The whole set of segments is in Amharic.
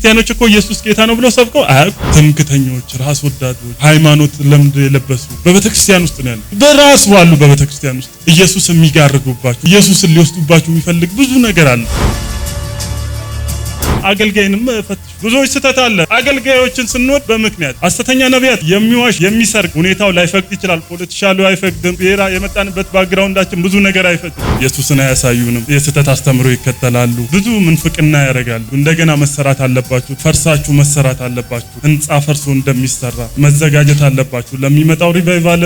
ክርስቲያኖች እኮ ኢየሱስ ጌታ ነው ብለው ሰብከው ትምክተኞች፣ ራስ ወዳዶች፣ ሃይማኖት ለምድ የለበሱ በቤተክርስቲያን ውስጥ ነው ያሉት። በራስ ባሉ በቤተክርስቲያን ውስጥ ኢየሱስ የሚጋርዱባችሁ ኢየሱስን ሊወስዱባችሁ የሚፈልግ ብዙ ነገር አለ። አገልጋይንም ፈትሽ። ብዙዎች ስተት አለ። አገልጋዮችን ስንወድ በምክንያት ሐሰተኛ ነቢያት የሚዋሽ የሚሰርቅ ሁኔታው ላይፈቅድ ይችላል። ፖለቲካሉ አይፈቅድም። ብሔራ የመጣንበት ባክግራውንዳችን ብዙ ነገር አይፈቅድም። ኢየሱስን አያሳዩንም። የስተት አስተምሮ ይከተላሉ። ብዙ ምንፍቅና ያደርጋሉ። እንደገና መሰራት አለባችሁ። ፈርሳችሁ መሰራት አለባችሁ። ህንጻ ፈርሶ እንደሚሰራ መዘጋጀት አለባችሁ። ለሚመጣው ሪቫይቫል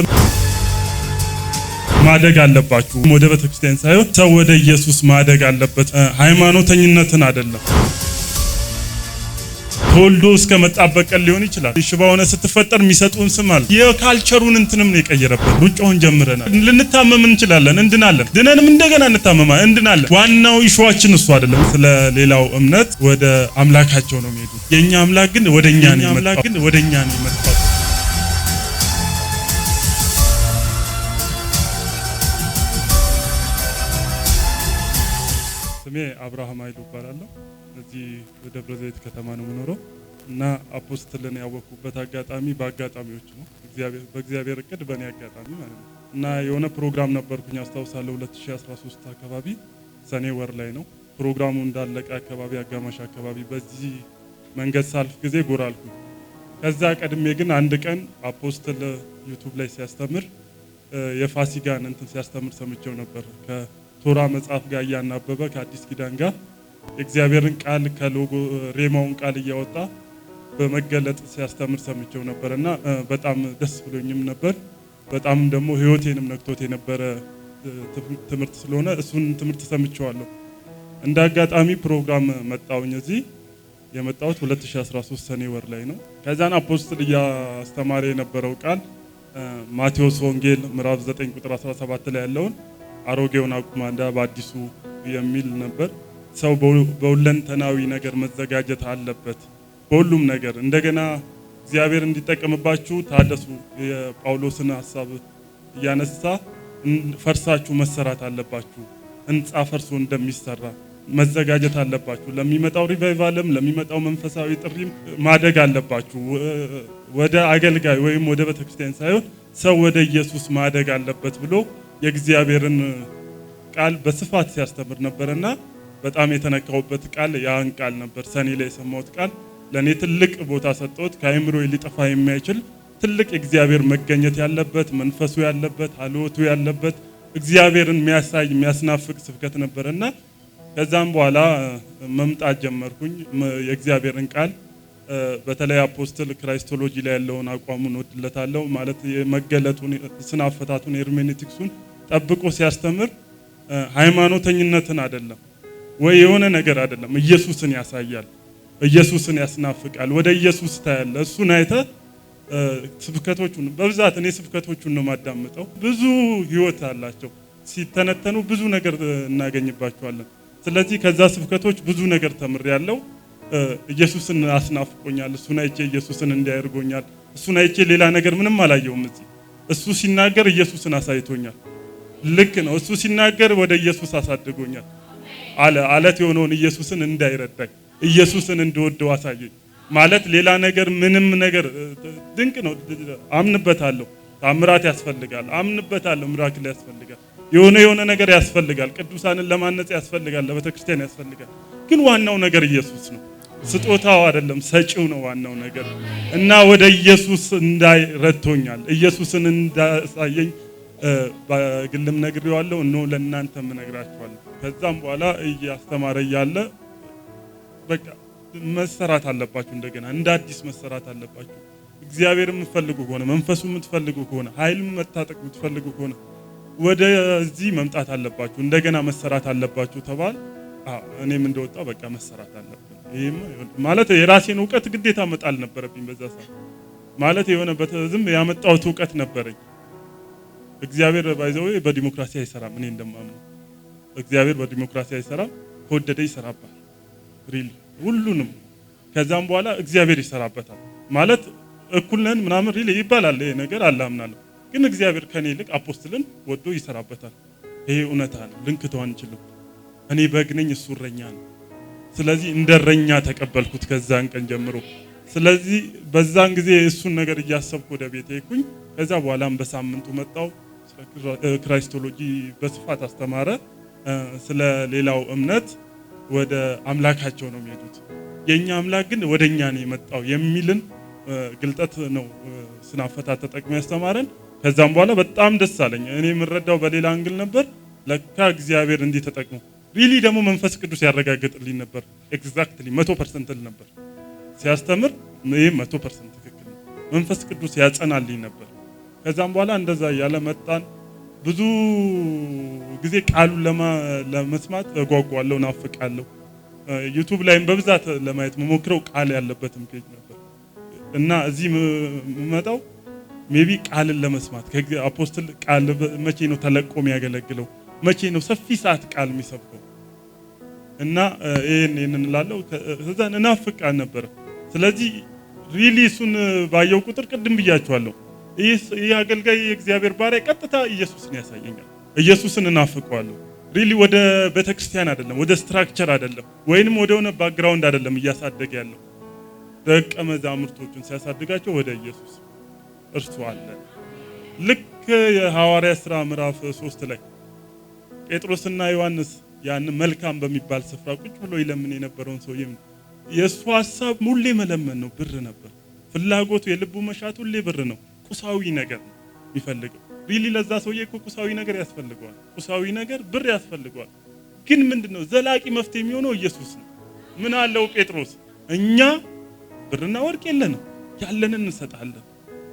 ማደግ አለባችሁ። ወደ ቤተክርስቲያን ሳይሆን ሰው ወደ ኢየሱስ ማደግ አለበት። ሃይማኖተኝነትን አይደለም። ተወልዶ እስከ መጣበቅ ሊሆን ይችላል። ሽባ ሆነ ስትፈጠር የሚሰጡን ስም አለ። የካልቸሩን እንትንም ነው የቀየረበት። ሩጫውን ጀምረናል። ልንታመም እንችላለን፣ እንድናለን። ድነንም እንደገና እንታመማለን፣ እንድናለን። ዋናው ኢሹአችን እሱ አይደለም። ስለ ሌላው እምነት ወደ አምላካቸው ነው የሚሄዱት። የኛ አምላክ ግን ወደኛ ነው የመጣው። ስሜ አብርሃም አይሉ ይባላል። እዚህ በደብረ ዘይት ከተማ ነው የምኖረው እና አፖስትልን ያወቅኩበት አጋጣሚ በአጋጣሚዎች ነው። በእግዚአብሔር እቅድ በእኔ አጋጣሚ ማለት ነው። እና የሆነ ፕሮግራም ነበርኩኝ አስታውሳለሁ 2013 አካባቢ ሰኔ ወር ላይ ነው ፕሮግራሙ እንዳለቀ አካባቢ አጋማሽ አካባቢ በዚህ መንገድ ሳልፍ ጊዜ ጎራ አልኩኝ። ከዛ ቀድሜ ግን አንድ ቀን አፖስትል ዩቲዩብ ላይ ሲያስተምር የፋሲካን እንትን ሲያስተምር ሰምቼው ነበር። ከቶራ መጽሐፍ ጋር እያናበበ ከአዲስ ኪዳን ጋር እግዚአብሔርን ቃል ከሎጎ ሬማውን ቃል እያወጣ በመገለጥ ሲያስተምር ሰምቼው ነበርና በጣም ደስ ብሎኝም ነበር። በጣም ደግሞ ህይወቴንም ነክቶት የነበረ ትምህርት ስለሆነ እሱን ትምህርት ሰምቼዋለሁ። እንደ አጋጣሚ ፕሮግራም መጣውኝ። እዚህ የመጣሁት 2013 ሰኔ ወር ላይ ነው። ከዛን አፖስትል እያስተማረ የነበረው ቃል ማቴዎስ ወንጌል ምዕራፍ 9 ቁጥር 17 ላይ ያለውን አሮጌውን አቁማዳ በአዲሱ የሚል ነበር። ሰው በሁለንተናዊ ነገር መዘጋጀት አለበት። በሁሉም ነገር እንደገና እግዚአብሔር እንዲጠቀምባችሁ ታደሱ። የጳውሎስን ሐሳብ እያነሳ ፈርሳችሁ መሰራት አለባችሁ። ህንጻ ፈርሶ እንደሚሰራ መዘጋጀት አለባችሁ። ለሚመጣው ሪቫይቫልም ለሚመጣው መንፈሳዊ ጥሪም ማደግ አለባችሁ። ወደ አገልጋይ ወይም ወደ ቤተክርስቲያን ሳይሆን ሰው ወደ ኢየሱስ ማደግ አለበት ብሎ የእግዚአብሔርን ቃል በስፋት ሲያስተምር ነበርና በጣም የተነካውበት ቃል ያን ቃል ነበር። ሰኔ ላይ የሰማሁት ቃል ለኔ ትልቅ ቦታ ሰጥቶት ከአእምሮ ሊጠፋ የማይችል ትልቅ እግዚአብሔር መገኘት ያለበት መንፈሱ ያለበት ሀልወቱ ያለበት እግዚአብሔርን የሚያሳይ የሚያስናፍቅ ስብከት ነበርና ከዛም በኋላ መምጣት ጀመርኩኝ። የእግዚአብሔርን ቃል በተለይ አፖስትል ክራይስቶሎጂ ላይ ያለውን አቋሙን ወድለታለሁ። ማለት የመገለጡን ስነ አፈታቱን ሄርሜኔቲክሱን ጠብቆ ሲያስተምር ሃይማኖተኝነትን አይደለም ወይ የሆነ ነገር አይደለም። ኢየሱስን ያሳያል፣ ኢየሱስን ያስናፍቃል። ወደ ኢየሱስ ታያለ። እሱን አይተ ስብከቶቹን በብዛት እኔ ስብከቶቹን ነው ማዳምጠው። ብዙ ህይወት አላቸው ሲተነተኑ ብዙ ነገር እናገኝባቸዋለን። ስለዚህ ከዛ ስብከቶች ብዙ ነገር ተምሬያለሁ። ኢየሱስን አስናፍቆኛል። እሱን አይቼ ኢየሱስን እንዲያርጎኛል። እሱን አይቼ ሌላ ነገር ምንም አላየውም። እሱ ሲናገር ኢየሱስን አሳይቶኛል። ልክ ነው። እሱ ሲናገር ወደ ኢየሱስ አሳድጎኛል። አለት የሆነውን ኢየሱስን እንዳይረዳኝ ኢየሱስን እንደወደው አሳየኝ። ማለት ሌላ ነገር ምንም ነገር ድንቅ ነው። አምንበታለሁ። ታምራት ያስፈልጋል። አምንበታለሁ። ሚራክል ያስፈልጋል። የሆነ ነገር ያስፈልጋል። ቅዱሳንን ለማነጽ ያስፈልጋል። ለቤተክርስቲያን ያስፈልጋል። ግን ዋናው ነገር ኢየሱስ ነው። ስጦታው አይደለም፣ ሰጪው ነው ዋናው ነገር እና ወደ ኢየሱስ እንዳይረቶኛል። ኢየሱስን እንዳሳየኝ በግልም ነግሬዋለሁ። ነው ለእናንተም ነግራችኋለሁ። ከዛም በኋላ እያስተማረ እያለ በቃ መሰራት አለባችሁ። እንደገና እንደ አዲስ መሰራት አለባችሁ። እግዚአብሔር የምትፈልጉ ከሆነ መንፈሱ የምትፈልጉ ከሆነ ኃይል መታጠቅ የምትፈልጉ ከሆነ ወደዚህ መምጣት አለባችሁ። እንደገና መሰራት አለባችሁ ተባል። እኔም እንደወጣው በቃ መሰራት አለብን። ይሄም ማለት የራሴን ዕውቀት ግዴታ መጣል ነበረብኝ በዛ ሰዓት። ማለት የሆነ በተዝም ያመጣሁት ዕውቀት ነበረኝ። እግዚአብሔር ባይዘው በዲሞክራሲ አይሰራም። እኔ እንደማምነው እግዚአብሔር በዲሞክራሲ አይሰራም። ከወደደ ይሰራባል ሪል ሁሉንም። ከዛም በኋላ እግዚአብሔር ይሰራበታል። ማለት እኩል ነን ምናምን ሪል ይባላል። ይሄ ነገር አላምናለሁ። ግን እግዚአብሔር ከኔ ይልቅ አፖስትልን ወዶ ይሰራበታል። ይሄ እውነታ ነው። ልንክተው አንችልም። እኔ በግ ነኝ፣ እሱ እረኛ ነው። ስለዚህ እንደረኛ ተቀበልኩት ከዛን ቀን ጀምሮ። ስለዚህ በዛን ጊዜ እሱን ነገር እያሰብኩ ወደ ቤቴ ሄድኩኝ። ከዛ በኋላም በሳምንቱ መጣው ክራይስቶሎጂ በስፋት አስተማረ። ስለ ሌላው እምነት ወደ አምላካቸው ነው የሚሄዱት፣ የኛ አምላክ ግን ወደኛ ነው የመጣው የሚልን ግልጠት ነው ስናፈታ ተጠቅሞ ያስተማረን። ከዛም በኋላ በጣም ደስ አለኝ። እኔ የምረዳው በሌላ አንግል ነበር፣ ለካ እግዚአብሔር እንዲህ ተጠቅሞ ሪሊ ደግሞ መንፈስ ቅዱስ ያረጋግጥልኝ ነበር። ኤግዛክትሊ 100% ነበር ሲያስተምር፣ ይሄ 100% ትክክል ነው። መንፈስ ቅዱስ ያጸናልኝ ነበር። ከዛም በኋላ እንደዛ ያለ መጣን። ብዙ ጊዜ ቃሉን ለመስማት እጓጓለሁ፣ ናፍቃለሁ። ዩቲዩብ ላይም በብዛት ለማየት መሞክረው ቃል ያለበትም ፔጅ ነበር እና እዚህ መጣው ሜቢ ቃልን ለመስማት ከአፖስትል ቃል መቼ ነው ተለቆ የሚያገለግለው? መቼ ነው ሰፊ ሰዓት ቃል የሚሰብከው? እና ይሄን እንላለው ከዛ እናፍቃን ነበር። ስለዚህ ሪሊ እሱን ባየው ቁጥር ቅድም ብያችኋለሁ፣ ይህ አገልጋይ የእግዚአብሔር ባሪያ ቀጥታ ኢየሱስን ያሳየኛል። ኢየሱስን እናፍቀዋለሁ። ሪሊ ወደ ቤተክርስቲያን አይደለም፣ ወደ ስትራክቸር አይደለም፣ ወይንም ወደ ሆነ ባክግራውንድ አይደለም እያሳደገ ያለው። ደቀ መዛሙርቶቹን ሲያሳድጋቸው ወደ ኢየሱስ እርሱ አለ። ልክ የሐዋርያ ሥራ ምዕራፍ 3 ላይ ጴጥሮስና ዮሐንስ ያን መልካም በሚባል ስፍራ ቁጭ ብሎ ይለምን የነበረውን ሰውዬ የእሱ ሐሳብ ሁሌ መለመን ነው፣ ብር ነበር ፍላጎቱ፣ የልቡ መሻት ሁሌ ብር ነው፣ ቁሳዊ ነገር ነው የሚፈልገው። ሪሊ ለዛ ሰውዬ እኮ ቁሳዊ ነገር ያስፈልገዋል፣ ቁሳዊ ነገር ብር ያስፈልገዋል። ግን ምንድነው ዘላቂ መፍትሄ የሚሆነው? ኢየሱስ ነው። ምን አለው ጴጥሮስ? እኛ ብርና ወርቅ የለንም፣ ያለንን እንሰጣለን።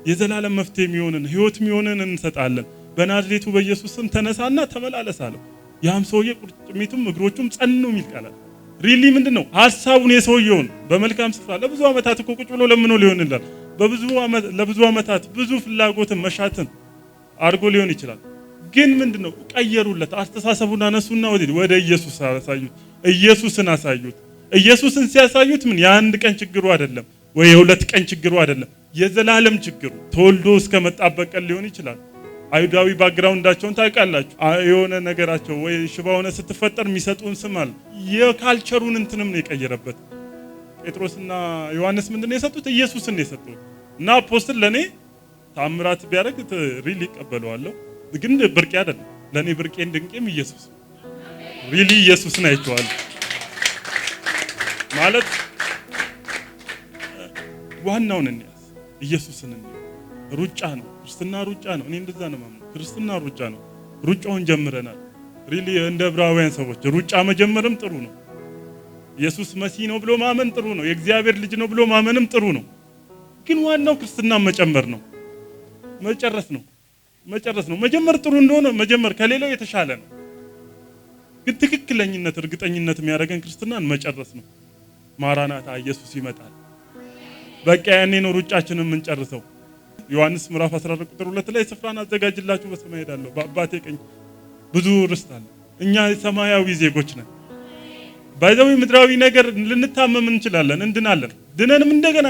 የዘላለም መፍትሄ የሚሆንን ህይወት የሚሆንን እንሰጣለን። በናዝሬቱ በኢየሱስ ስም ተነሳና ተመላለስ አለው። ያም ሰውዬ ቁርጭሚቱም እግሮቹም ጸኑ የሚል ቃል አለ። ሪሊ ምንድነው ሐሳቡን የሰውየውን በመልካም ስፍራ ለብዙ ዓመታት እኮ ቁጭ ብሎ ለምኖ ሊሆን ይችላል። ለብዙ ዓመታት ብዙ ፍላጎትን መሻትን አድርጎ ሊሆን ይችላል። ግን ምንድነው ቀየሩለት። አስተሳሰቡን አነሱና ወደ ኢየሱስ አሳዩት። ኢየሱስን አሳዩት። ኢየሱስን ሲያሳዩት ምን የአንድ ቀን ችግሩ አይደለም ወይ የሁለት ቀን ችግሩ አይደለም፣ የዘላለም ችግሩ ተወልዶ እስከ መጣበት ቀን ሊሆን ይችላል። አይሁዳዊ ባክግራውንዳቸውን ታውቃላችሁ። የሆነ ነገራቸው ወይ ሽባ ሆነ ስትፈጠር የሚሰጡን ስም አለ። የካልቸሩን እንትንም ነው የቀየረበት። ጴጥሮስና ዮሐንስ ምንድነው የሰጡት? ኢየሱስን ነው የሰጡት። እና አፖስትል ለኔ ታምራት ቢያደርግ ሪሊ እቀበለዋለሁ፣ ግን ብርቄ አይደለም ለኔ። ብርቄን ድንቄም ኢየሱስ ሪሊ ኢየሱስን አይቼዋለሁ ማለት ዋናውን እንያዝ፣ ኢየሱስን እንያዝ። ሩጫ ነው ክርስትና፣ ሩጫ ነው። እኔ እንደዛ ነው ማምነው። ክርስትና ሩጫ ነው። ሩጫውን ጀምረናል። ሪሊ እንደ ዕብራውያን ሰዎች ሩጫ መጀመርም ጥሩ ነው። ኢየሱስ መሲህ ነው ብሎ ማመን ጥሩ ነው። የእግዚአብሔር ልጅ ነው ብሎ ማመንም ጥሩ ነው። ግን ዋናው ክርስትና መጨመር ነው፣ መጨረስ ነው። መጀመር ጥሩ እንደሆነ መጀመር ከሌላው የተሻለ ነው። ግን ትክክለኝነት እርግጠኝነት የሚያደርገን ክርስትናን መጨረስ ነው። ማራናታ ኢየሱስ ይመጣል። በቃ ያኔ ነው ሩጫችንን የምንጨርሰው። ዮሐንስ ምዕራፍ 14 ቁጥር 2 ላይ ስፍራን አዘጋጅላችሁ በሰማይ ሄዳለሁ፣ በአባቴ ቀኝ ብዙ ርስት አለ። እኛ ሰማያዊ ዜጎች ነን። ባይዘው ምድራዊ ነገር ልንታመም እንችላለን፣ እንድናለን። ድነንም እንደገና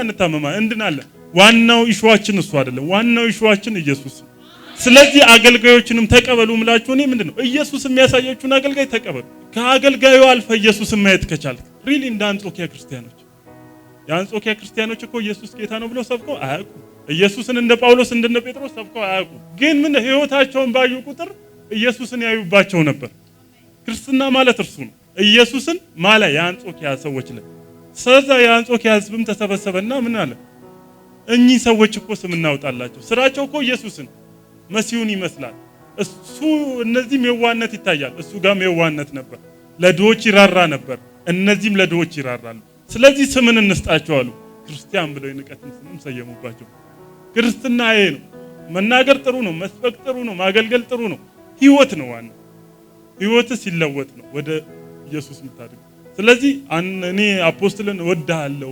እንድናለን። ዋናው ኢሹዋችን እሱ አይደለም። ዋናው ኢሹዋችን ኢየሱስ። ስለዚህ አገልጋዮችንም ተቀበሉ ምላችሁ። እኔ ምንድነው ኢየሱስ የሚያሳያችሁን አገልጋይ ተቀበሉ። ከአገልጋዩ አልፈ ኢየሱስን ማየት ከቻልክ ሪሊ እንደ አንጾኪያ ክርስቲያኖች። የአንጾኪያ ክርስቲያኖች እኮ ኢየሱስ ጌታ ነው ብለው ሰብከው አያውቁ። ኢየሱስን እንደ ጳውሎስ እንደነ ጴጥሮስ ሰብከው አያውቁ። ግን ምን ህይወታቸውን ባዩ ቁጥር ኢየሱስን ያዩባቸው ነበር። ክርስትና ማለት እርሱ ነው። ኢየሱስን ማለት የአንጾኪያ ሰዎች ላይ ስለዛ የአንጾኪያ ህዝብም ተሰበሰበና ምን አለ? እኚህ ሰዎች እኮ ስም እናውጣላቸው። ስራቸው እኮ ኢየሱስን መሲሁን ይመስላል። እሱ እነዚህም የዋህነት ይታያል፣ እሱ ጋርም የዋህነት ነበር። ለድሆች ይራራ ነበር፣ እነዚህም ለድሆች ይራራሉ። ስለዚህ ስምን እንስጣቸው አሉ። ክርስቲያን ብለው የንቀትን ስም ሰየሙባቸው። ክርስትና ይሄ ነው። መናገር ጥሩ ነው፣ መስበክ ጥሩ ነው፣ ማገልገል ጥሩ ነው። ህይወት ነው ዋናው። ህይወት ሲለወጥ ነው ወደ ኢየሱስ የምታድግ። ስለዚህ እኔ አፖስትልን እወድሃለሁ፣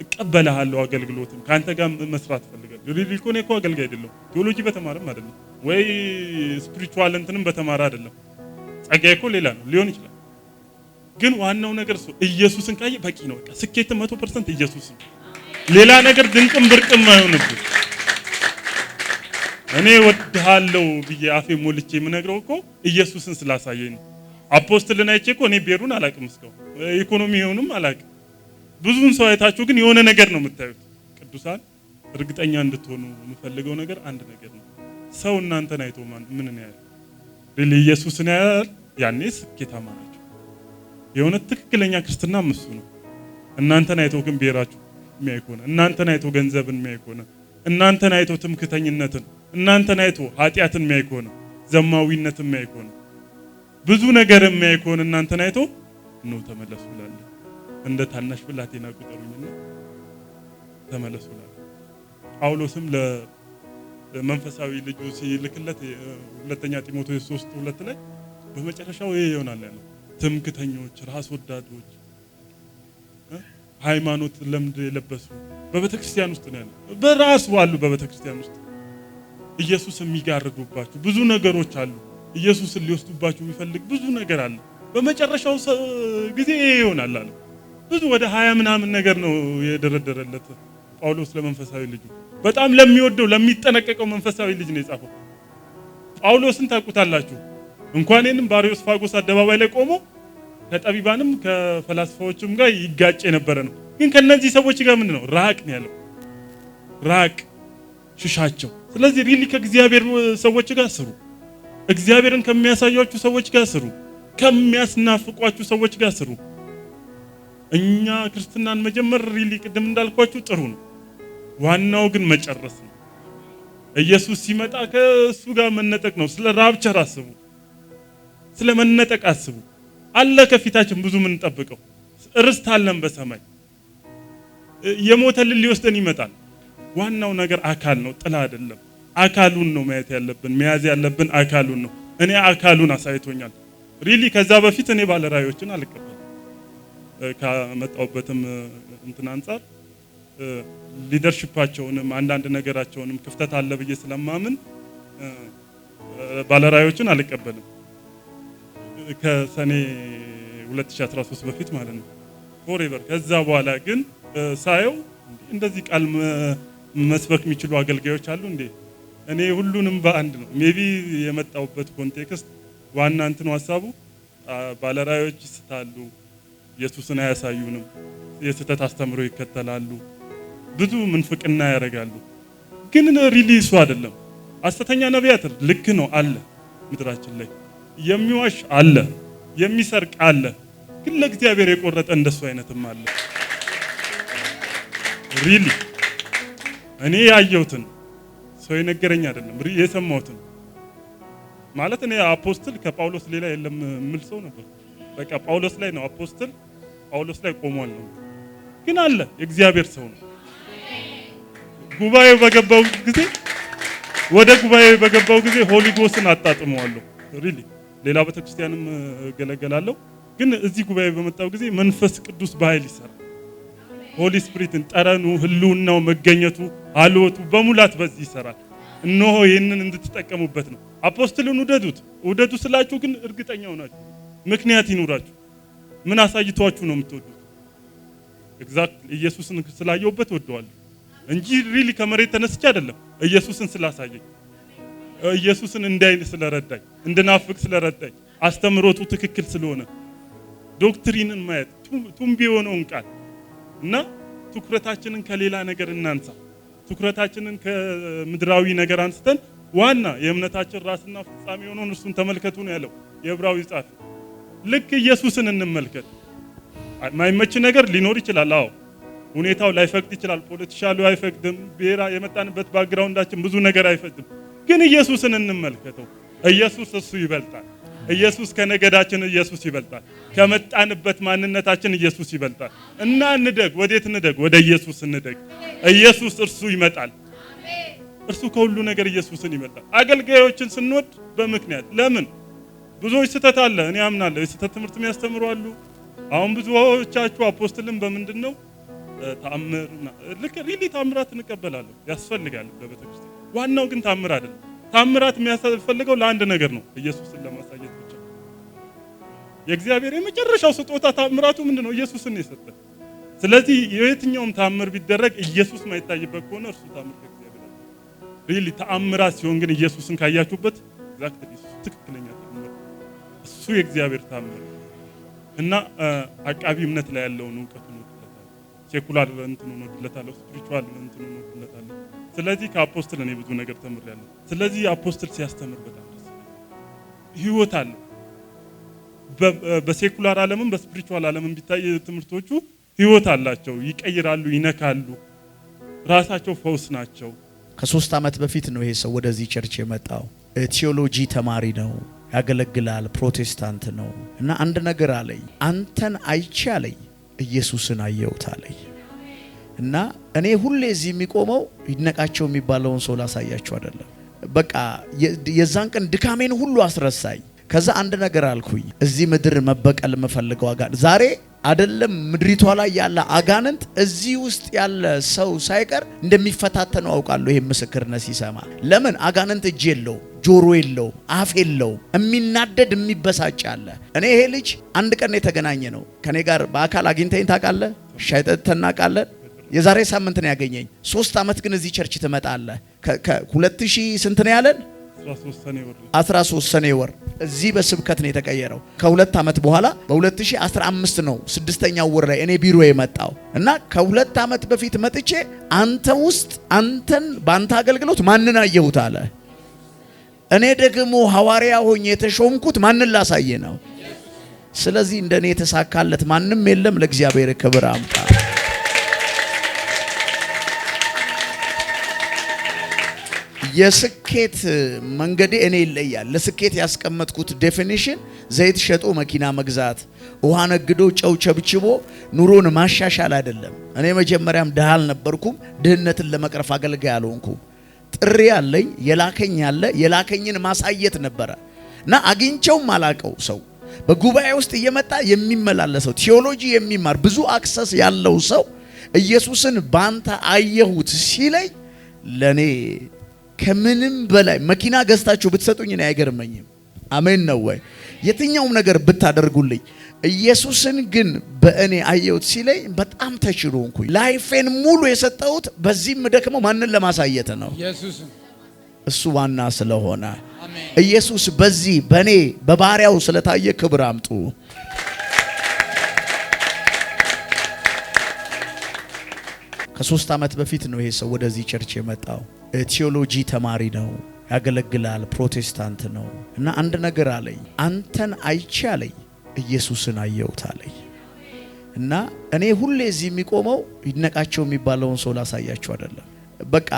እቀበልሃለሁ፣ አገልግሎትም ካንተ ጋር መስራት ፈልጋለሁ። ሪሊ ኮኔ እኮ አገልጋይ አይደለም፣ ቴዎሎጂ በተማረም አይደለም፣ ወይ ስፒሪቹዋል እንትንም በተማረ አይደለም። ጸጋዬ እኮ ሌላ ነው ሊሆን ይችላል። ግን ዋናው ነገር እሱ ኢየሱስን ካየ በቂ ነው። በቃ ስኬት 100% ኢየሱስ ነው። ሌላ ነገር ድንቅም ብርቅም አይሆንብህ። እኔ እወድሃለሁ ብዬ አፌ ሞልቼ የምነግረው እኮ ኢየሱስን ስላሳየኝ ነው። አፖስትልን አይቼ እኮ እኔ ቤሩን አላውቅም እስካሁን። ኢኮኖሚውንም አላውቅም። ብዙውን ሰው አይታችሁ ግን የሆነ ነገር ነው የምታዩት። ቅዱሳን እርግጠኛ እንድትሆኑ የምፈልገው ነገር አንድ ነገር ነው። ሰው እናንተን አይቶ ምን ነው ያለው? ኢየሱስን ያያል፣ ያኔ ስኬታማ ናቸው። የሆነ ትክክለኛ ክርስትና እሱ ነው። እናንተን አይቶ ግን ብሔራችሁ የሚያይ ከሆነ፣ እናንተን አይቶ ገንዘብን የሚያይ ከሆነ፣ እናንተን አይቶ ትምክተኝነትን፣ እናንተን አይቶ ኃጢአትን የሚያይ ከሆነ፣ ዘማዊነትን የሚያይ ከሆነ፣ ብዙ ነገር የሚያይ ከሆነ እናንተን አይቶ ነው ተመለሱ ይላል። እንደ ታናሽ ብላቴና ቁጠሩኝና ተመለሱ ይላል። ጳውሎስም ለመንፈሳዊ ልጁ ሲልክለት ሁለተኛ ጢሞቴዎስ 3:2 ላይ በመጨረሻው ይሄ ይሆናል ያለው ትምክተኞች፣ ራስ ወዳዶች፣ ሃይማኖት ለምድ የለበሱ በቤተክርስቲያን ውስጥ ነው ያለው። በራሱ አሉ በቤተክርስቲያን ውስጥ ኢየሱስ የሚጋርዱባችሁ ብዙ ነገሮች አሉ። ኢየሱስን ሊወስዱባችሁ የሚፈልግ ብዙ ነገር አለ። በመጨረሻው ጊዜ ይሄ ይሆናል አለ። ብዙ ወደ 20 ምናምን ነገር ነው የደረደረለት ጳውሎስ ለመንፈሳዊ ልጁ። በጣም ለሚወደው ለሚጠነቀቀው መንፈሳዊ ልጅ ነው የጻፈው። ጳውሎስን ታውቁታላችሁ። እንኳንንም በአርዮስፋጎስ አደባባይ ላይ ቆሞ ከጠቢባንም ከፈላስፋዎችም ጋር ይጋጭ የነበረ ነው። ግን ከነዚህ ሰዎች ጋር ምንድነው ራቅ ነው ያለው። ራቅ፣ ሽሻቸው። ስለዚህ ሪሊ ከእግዚአብሔር ሰዎች ጋር ስሩ። እግዚአብሔርን ከሚያሳያችሁ ሰዎች ጋር ስሩ። ከሚያስናፍቋችሁ ሰዎች ጋር ስሩ። እኛ ክርስትናን መጀመር ሪሊ ቅድም እንዳልኳችሁ ጥሩ ነው። ዋናው ግን መጨረስ ነው። ኢየሱስ ሲመጣ ከእሱ ጋር መነጠቅ ነው። ስለ ራፕቸር አስቡ። ስለ መነጠቅ አስቡ። አለ ከፊታችን ብዙ ምን እንጠብቀው ርስት አለን በሰማይ። የሞተልን ሊወስደን ይመጣል። ዋናው ነገር አካል ነው፣ ጥላ አይደለም። አካሉን ነው ማየት ያለብን፣ መያዝ ያለብን አካሉን ነው። እኔ አካሉን አሳይቶኛል ሪሊ። ከዛ በፊት እኔ ባለራዮችን አልቀበልም። ከመጣውበትም እንትን አንፃር ሊደርሺፓቸውንም አንዳንድ ነገራቸውንም ክፍተት አለ ብዬ ስለማምን ባለራዮችን አልቀበልም። ከሰኔ 2013 በፊት ማለት ነው ፎሬቨር። ከዛ በኋላ ግን ሳየው እንደዚህ ቃል መስበክ የሚችሉ አገልጋዮች አሉ እንዴ? እኔ ሁሉንም በአንድ ነው ሜቢ የመጣውበት ኮንቴክስት ዋና እንትኑ ሐሳቡ ባለራዮች ይስታሉ፣ ኢየሱስን አያሳዩንም፣ የስተት አስተምሮ ይከተላሉ፣ ብዙ ምንፍቅና ያደርጋሉ። ግን ሪሊሱ አይደለም። ሐሰተኛ ነቢያት ልክ ነው አለ ምድራችን ላይ፣ የሚዋሽ አለ፣ የሚሰርቅ አለ። ግን ለእግዚአብሔር የቆረጠ እንደሱ አይነትም አለ። ሪሊ እኔ ያየሁትን ሰው የነገረኝ አይደለም የሰማሁትን ማለት እኔ አፖስትል ከጳውሎስ ሌላ የለም የምል ሰው ነበር። በቃ ጳውሎስ ላይ ነው አፖስትል፣ ጳውሎስ ላይ ቆሟል ነው። ግን አለ የእግዚአብሔር ሰው ነው። ጉባኤው በገባው ጊዜ ወደ ጉባኤው በገባው ጊዜ ሆሊ ጎስን አጣጥመዋለሁ። ሪሊ ሌላ ቤተክርስቲያንም ገለገላለሁ። ግን እዚህ ጉባኤ በመጣው ጊዜ መንፈስ ቅዱስ በኃይል ይሰራል። ሆሊ ስፒሪትን ጠረኑ፣ ህልውናው፣ መገኘቱ፣ አልወቱ በሙላት በዚህ ይሰራል። እነሆ ይህንን እንድትጠቀሙበት ነው። አፖስትልን ውደዱ ስላችሁ ግን እርግጠኛ ሆናችሁ ምክንያት ይኑራችሁ። ምን አሳይቷችሁ ነው የምትወዱት? ኤግዛክትሊ ኢየሱስን ስላየውበት ወደዋለሁ እንጂ ሪሊ ከመሬት ተነስቼ አይደለም። ኢየሱስን ስላሳየኝ፣ ኢየሱስን እንዳይን ስለረዳኝ፣ እንድናፍቅ ስለረዳኝ፣ አስተምሮቱ ትክክል ስለሆነ ዶክትሪንን ማየት ቱምቢ የሆነውን ቃል እና ትኩረታችንን ከሌላ ነገር እናንሳ። ትኩረታችንን ከምድራዊ ነገር አንስተን ዋና የእምነታችን ራስና ፍጻሜ የሆነውን እርሱን ተመልከቱ ነው ያለው የዕብራዊ ጻፍ። ልክ ኢየሱስን እንመልከት። ማይመች ነገር ሊኖር ይችላል። አዎ ሁኔታው ላይፈቅድ ይችላል። ፖለቲካሉ አይፈቅድም። ብሔራ የመጣንበት ባክግራውንዳችን ብዙ ነገር አይፈቅድም። ግን ኢየሱስን እንመልከተው። ኢየሱስ እሱ ይበልጣል። ኢየሱስ ከነገዳችን ኢየሱስ ይበልጣል። ከመጣንበት ማንነታችን ኢየሱስ ይበልጣል። እና እንደግ። ወዴት እንደግ? ወደ ኢየሱስ እንደግ። ኢየሱስ እርሱ ይመጣል። እርሱ ከሁሉ ነገር ኢየሱስን ይመጣል። አገልጋዮችን ስንወድ በምክንያት ለምን? ብዙዎች ስተት አለ እኔ አምናለሁ። የስተት ትምህርት የሚያስተምሩ አሉ። አሁን ብዙዎቻችሁ አፖስትልን በምንድነው ተአምር ልክ ሪሊ ተአምራት እንቀበላለን፣ ያስፈልጋል በቤተክርስቲያን። ዋናው ግን ተአምር አይደለም። ተአምራት የሚያስፈልገው ለአንድ ነገር ነው፣ ኢየሱስን ለማሳየት ብቻ። የእግዚአብሔር የመጨረሻው ስጦታ ተአምራቱ ምንድነው? ኢየሱስን ነው የሰጠን። ስለዚህ የትኛውም ተአምር ቢደረግ ኢየሱስ ማይታይበት ከሆነ እርሱ ተአምር ከእግዚአብሔር ነው። ሪሊ ተአምራት ሲሆን ግን ኢየሱስን ካያችሁበት ኤግዛክትሊ ትክክለኛ ተአምር እሱ የእግዚአብሔር ተአምር። እና አቃቢ እምነት ላይ ያለውን ዕውቀቱን ወጥለታል። ሴኩላር እንትኑን ወጥለታል፣ ስፒሪቹዋል እንትኑን ወጥለታል። ስለዚህ ከአፖስትል እኔ ብዙ ነገር ተምሬያለሁ። ስለዚህ አፖስትል ሲያስተምር በጣም ደስ ህይወት አለው። በሴኩላር ዓለምም በስፒሪቹዋል ዓለምም ቢታይ ትምህርቶቹ ህይወት አላቸው፣ ይቀይራሉ፣ ይነካሉ፣ ራሳቸው ፈውስ ናቸው። ከ3 ዓመት በፊት ነው ይሄ ሰው ወደዚህ ቸርች የመጣው። ቲዮሎጂ ተማሪ ነው፣ ያገለግላል፣ ፕሮቴስታንት ነው። እና አንድ ነገር አለኝ፣ አንተን አይቼ አለኝ ኢየሱስን አየሁት አለኝ። እና እኔ ሁሌ እዚህ የሚቆመው ይድነቃቸው የሚባለውን ሰው ላሳያችሁ አይደለም። በቃ የዛን ቀን ድካሜን ሁሉ አስረሳኝ። ከዛ አንድ ነገር አልኩኝ፣ እዚህ ምድር መበቀል የምፈልገው አጋንንት ዛሬ አይደለም ምድሪቷ ላይ ያለ አጋንንት እዚህ ውስጥ ያለ ሰው ሳይቀር እንደሚፈታተነው አውቃለሁ። ይሄ ምስክርነት ሲሰማ ለምን አጋንንት እጅ የለው፣ ጆሮ የለው፣ አፍ የለው፣ የሚናደድ የሚበሳጭ አለ። እኔ ይሄ ልጅ አንድ ቀን የተገናኘ ነው ከኔ ጋር በአካል አግኝተኝ ታውቃለህ? ሻይ ጠጥተን እናውቃለን። የዛሬ ሳምንት ነው ያገኘኝ። 3 ዓመት ግን እዚህ ቸርች ትመጣለህ። ከ2000 ስንት ነው ያለን? 13 ሰኔ ወር እዚህ በስብከት ነው የተቀየረው። ከ2 ዓመት በኋላ በ2015 ነው 6ኛው ወር ላይ እኔ ቢሮ የመጣው እና ከ2 ዓመት በፊት መጥቼ አንተ ውስጥ አንተን በአንተ አገልግሎት ማንን አየሁት አለ። እኔ ደግሞ ሐዋርያ ሆኜ የተሾምኩት ማንን ላሳየ ነው? ስለዚህ እንደኔ የተሳካለት ማንም የለም። ለእግዚአብሔር ክብር አምጣ። የስኬት መንገዴ እኔ ይለያል። ለስኬት ያስቀመጥኩት ዴፊኒሽን ዘይት ሸጦ መኪና መግዛት፣ ውሃ ነግዶ ጨው ቸብችቦ ኑሮን ማሻሻል አይደለም። እኔ መጀመሪያም ድሃ አልነበርኩም። ድህነትን ለመቅረፍ አገልጋይ አልሆንኩም። ጥሪ ያለኝ የላከኝ ያለ የላከኝን ማሳየት ነበረ እና አግኝቼው ማላቀው ሰው በጉባኤ ውስጥ እየመጣ የሚመላለሰው ቲዮሎጂ የሚማር ብዙ አክሰስ ያለው ሰው ኢየሱስን ባንተ አየሁት ሲለኝ ለኔ ከምንም በላይ መኪና ገዝታችሁ ብትሰጡኝ እኔ አይገርመኝም። አሜን ነው ወይ? የትኛውም ነገር ብታደርጉልኝ ኢየሱስን ግን በእኔ አየሁት ሲለኝ በጣም ተችሎንኩኝ። ላይፌን ሙሉ የሰጠሁት በዚህም ደክሞ ማንን ለማሳየት ነው? ኢየሱስን። እሱ ዋና ስለሆነ አሜን። ኢየሱስ በዚህ በኔ በባሪያው ስለታየ ክብር አምጡ። ከ3 ዓመት በፊት ነው ይሄ ሰው ወደዚህ ቸርች የመጣው። ቲዮሎጂ ተማሪ ነው፣ ያገለግላል፣ ፕሮቴስታንት ነው። እና አንድ ነገር አለኝ፣ አንተን አይቼ አለኝ ኢየሱስን አየሁት አለኝ። እና እኔ ሁሌ እዚህ የሚቆመው ይድነቃቸው የሚባለውን ሰው ላሳያችሁ አይደለም። በቃ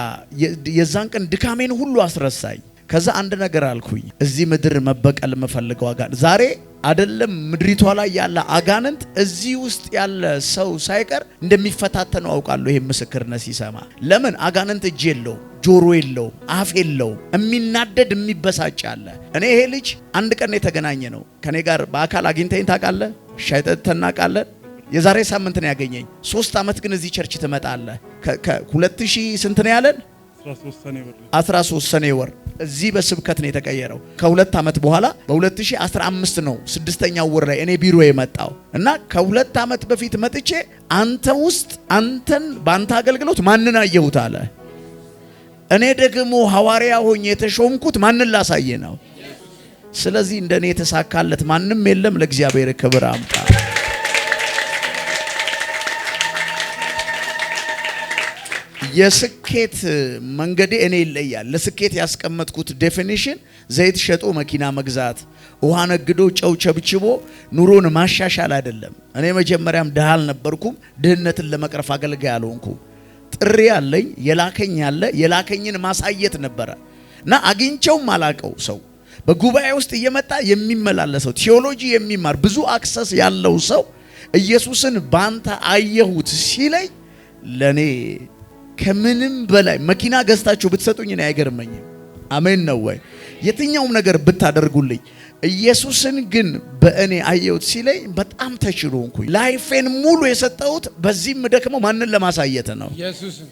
የዛን ቀን ድካሜን ሁሉ አስረሳኝ። ከዛ አንድ ነገር አልኩኝ፣ እዚህ ምድር መበቀል የምፈልገው አጋንንት ዛሬ አይደለም ምድሪቷ ላይ ያለ አጋንንት እዚህ ውስጥ ያለ ሰው ሳይቀር እንደሚፈታተነው አውቃለሁ። ይሄ ምስክርነት ሲሰማ ለምን አጋንንት እጅ የለው፣ ጆሮ የለው፣ አፍ የለው፣ የሚናደድ የሚበሳጭ አለ። እኔ ይሄ ልጅ አንድ ቀን የተገናኘ ነው ከኔ ጋር በአካል አግኝተኝ ታውቃለህ? ሻይ ጠጥተን እናውቃለን። የዛሬ ሳምንት ነው ያገኘኝ። 3 ዓመት ግን እዚህ ቸርች ትመጣለህ። ከ2000 ስንት ነው ያለን? 13 ሰኔ ወር እዚህ በስብከት ነው የተቀየረው። ከ2 ዓመት በኋላ በ2015 ነው 6ኛው ወር ላይ እኔ ቢሮ የመጣው እና ከ2 ዓመት በፊት መጥቼ አንተ ውስጥ አንተን በአንተ አገልግሎት ማንን አየሁት አለ። እኔ ደግሞ ሐዋርያ ሆኜ የተሾምኩት ማንን ላሳየ ነው? ስለዚህ እንደኔ የተሳካለት ማንም የለም። ለእግዚአብሔር ክብር አምጣ። የስኬት መንገዴ እኔ ይለያል። ለስኬት ያስቀመጥኩት ዴፊኒሽን ዘይት ሸጦ መኪና መግዛት፣ ውሃ ነግዶ ጨው ቸብችቦ ኑሮን ማሻሻል አይደለም። እኔ መጀመሪያም ድሃ አልነበርኩም። ድህነትን ለመቅረፍ አገልጋይ አልሆንኩም። ጥሪ ያለኝ የላከኝ ያለ የላከኝን ማሳየት ነበረ እና አግኝቼው ማላቀው ሰው በጉባኤ ውስጥ እየመጣ የሚመላለሰው ቲዮሎጂ የሚማር ብዙ አክሰስ ያለው ሰው ኢየሱስን ባንተ አየሁት ሲለኝ ለኔ ከምንም በላይ መኪና ገዝታችሁ ብትሰጡኝ እኔ አይገርመኝም። አሜን ነው ወይ? የትኛውም ነገር ብታደርጉልኝ ኢየሱስን ግን በእኔ አየሁት ሲለኝ በጣም ተችሎንኩኝ። ላይፌን ሙሉ የሰጠሁት በዚህም ደክሞ ማንን ለማሳየት ነው? ኢየሱስን።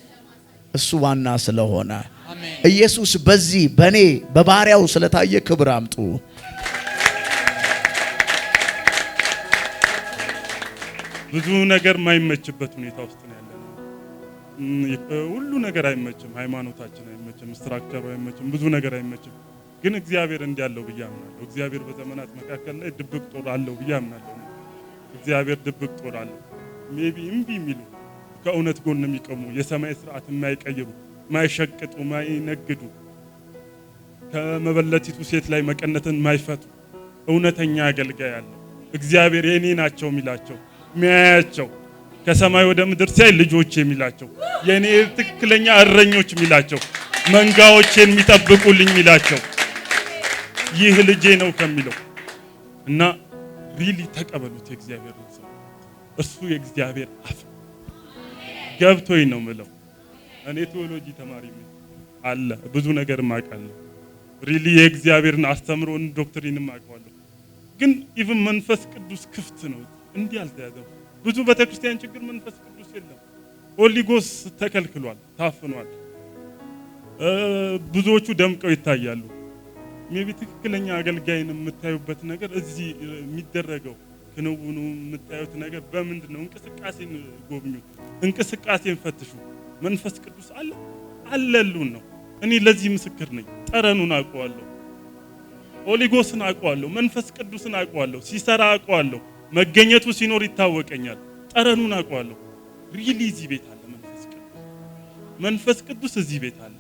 እሱ ዋና ስለሆነ አሜን። ኢየሱስ በዚህ በኔ በባሪያው ስለታየ ክብር አምጡ። ብዙ ነገር ማይመችበት ሁኔታ ውስጥ ነው ያለነው። ሁሉ ነገር አይመችም። ሃይማኖታችን አይመችም፣ ስትራክቸሩ አይመችም፣ ብዙ ነገር አይመችም። ግን እግዚአብሔር እንዲያለው ብዬ አምናለሁ። እግዚአብሔር በዘመናት መካከል ላይ ድብቅ ጦር አለው ብዬ አምናለሁ። እግዚአብሔር ድብቅ ጦር አለው። ሜቢ እምቢ የሚሉ ከእውነት ጎን የሚቆሙ የሰማይ ስርዓት የማይቀይሩ ማይሸቅጡ ማይነግዱ ከመበለቲቱ ሴት ላይ መቀነትን ማይፈቱ እውነተኛ አገልጋይ አለ። እግዚአብሔር የኔ ናቸው የሚላቸው ሚያያቸው ከሰማይ ወደ ምድር ሲያይ ልጆች የሚላቸው የኔ ትክክለኛ እረኞች የሚላቸው መንጋዎችን የሚጠብቁልኝ የሚላቸው ይህ ልጄ ነው ከሚለው እና ሪሊ ተቀበሉት። የእግዚአብሔር ሰው እሱ የእግዚአብሔር አፍ ገብቶኝ ነው ምለው። እኔ ቴዎሎጂ ተማሪ ነኝ አለ ብዙ ነገር ማቃለሁ። ሪሊ የእግዚአብሔርን አስተምሮን ዶክትሪንም አውቀዋለሁ። ግን ኢቭን መንፈስ ቅዱስ ክፍት ነው እንዲህ አልተያዘም። ብዙ ቤተክርስቲያን ችግር መንፈስ ቅዱስ የለም። ሆሊ ጎስ ተከልክሏል፣ ታፍኗል። ብዙዎቹ ደምቀው ይታያሉ። ሜቢ ትክክለኛ አገልጋይን የምታዩበት ነገር እዚህ የሚደረገው ክንውኑ የምታዩት ነገር በምንድን ነው? እንቅስቃሴን ጎብኙ፣ እንቅስቃሴን ፈትሹ። መንፈስ ቅዱስ አለ አለሉን ነው። እኔ ለዚህ ምስክር ነኝ። ጠረኑን አውቀዋለሁ፣ ሆሊ ጎስን አውቀዋለሁ፣ መንፈስ ቅዱስን አውቀዋለሁ። ሲሰራ አውቀዋለሁ፣ መገኘቱ ሲኖር ይታወቀኛል። ጠረኑን አውቀዋለሁ። ሪሊ እዚህ ቤት አለ መንፈስ ቅዱስ። መንፈስ ቅዱስ እዚህ ቤት አለ።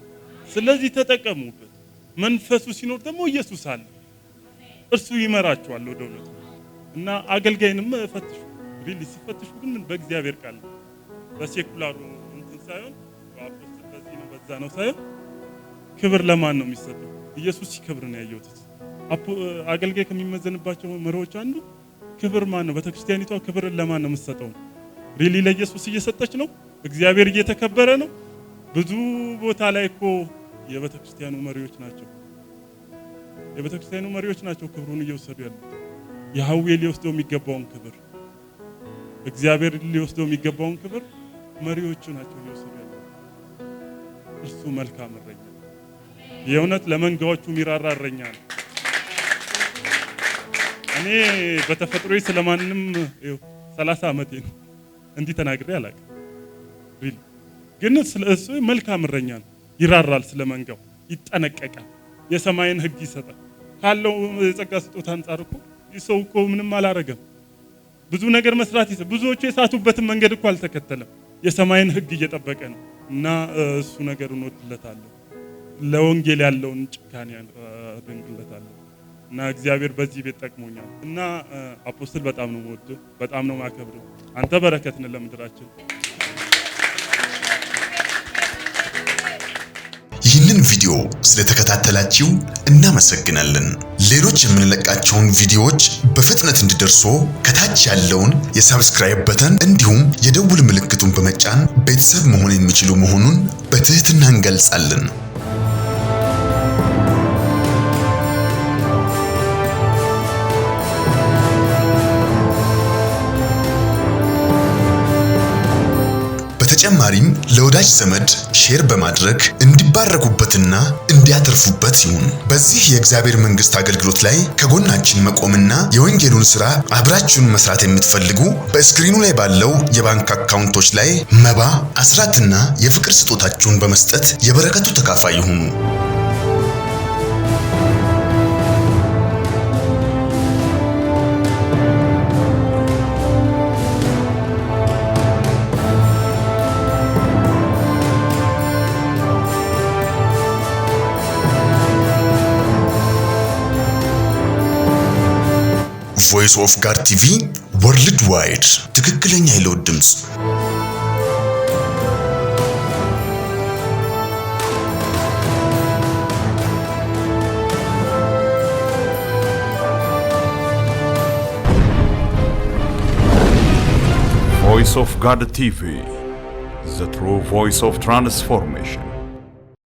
ስለዚህ ተጠቀሙበት። መንፈሱ ሲኖር ደግሞ ኢየሱስ አለ። እርሱ ይመራችኋል ወደ እውነት እና አገልጋይንም ፈትሹ። ሪሊ ሲፈትሹ ግን በእግዚአብሔር ቃል በሴኩላሩ እንትን ሳይሆን አፖስቶል በዚህ ነው በዛ ነው ሳይሆን ክብር ለማን ነው የሚሰጠው? ኢየሱስ ሲከብር ነው ያየሁት። አገልጋይ ከሚመዘንባቸው መሪዎች አንዱ ክብር ማን ነው? ቤተክርስቲያኒቷ ክብርን ለማን ነው የምትሰጠው? ሪሊ ለኢየሱስ እየሰጠች ነው? እግዚአብሔር እየተከበረ ነው? ብዙ ቦታ ላይ እኮ የቤተክርስቲያኑ መሪዎች ናቸው ክብሩን እየወሰዱ ያሉት። ያህዌ ሊወስደው የሚገባውን ክብር፣ እግዚአብሔር ሊወስደው የሚገባውን ክብር መሪዎቹ ናቸው እየወሰዱ ያሉት። እርሱ መልካም እረኛ፣ የእውነት ለመንጋዎቹ ሚራራ እረኛ ነው። እኔ በተፈጥሮዬ ስለማንም 30 ዓመቴ ነው እንዲህ ተናግሬ አላውቅም። ሪል ግን ስለሱ መልካም እረኛ ነው። ይራራል፣ ስለመንጋው ይጠነቀቃል፣ የሰማይን ሕግ ይሰጣል። ካለው የጸጋ ስጦታ አንጻር እኮ ሰው እኮ ምንም አላረገም። ብዙ ነገር መስራት ብዙዎቹ የሳቱበትን መንገድ እኮ አልተከተለም። የሰማይን ሕግ እየጠበቀ ነው እና እሱ ነገር እንወድለታለሁ። ለወንጌል ያለውን ጭካኔ አደንቅለታለሁ እና እግዚአብሔር በዚህ ቤት ጠቅሞኛል እና አፖስቶል በጣም ነው የምወደው፣ በጣም ነው የማከብረው። አንተ በረከት ነህ ለምድራችን። ይህንን ቪዲዮ ስለተከታተላችሁ እናመሰግናለን። ሌሎች የምንለቃቸውን ቪዲዮዎች በፍጥነት እንዲደርሱ ከታች ያለውን የሰብስክራይብ በተን እንዲሁም የደውል ምልክቱን በመጫን ቤተሰብ መሆን የሚችሉ መሆኑን በትህትና እንገልጻለን። በተጨማሪም ለወዳጅ ዘመድ ሼር በማድረግ እንዲባረኩበትና እንዲያተርፉበት ይሁን። በዚህ የእግዚአብሔር መንግስት አገልግሎት ላይ ከጎናችን መቆምና የወንጌሉን ሥራ አብራችሁን መስራት የምትፈልጉ በስክሪኑ ላይ ባለው የባንክ አካውንቶች ላይ መባ፣ አስራትና የፍቅር ስጦታችሁን በመስጠት የበረከቱ ተካፋይ ይሁኑ። ቮይስ ኦፍ ጋድ ቲቪ ወርልድ ዋይድ፣ ትክክለኛ የለውጥ ድምጽ። ቮይስ ኦፍ ጋድ ቲቪ, the true voice of transformation.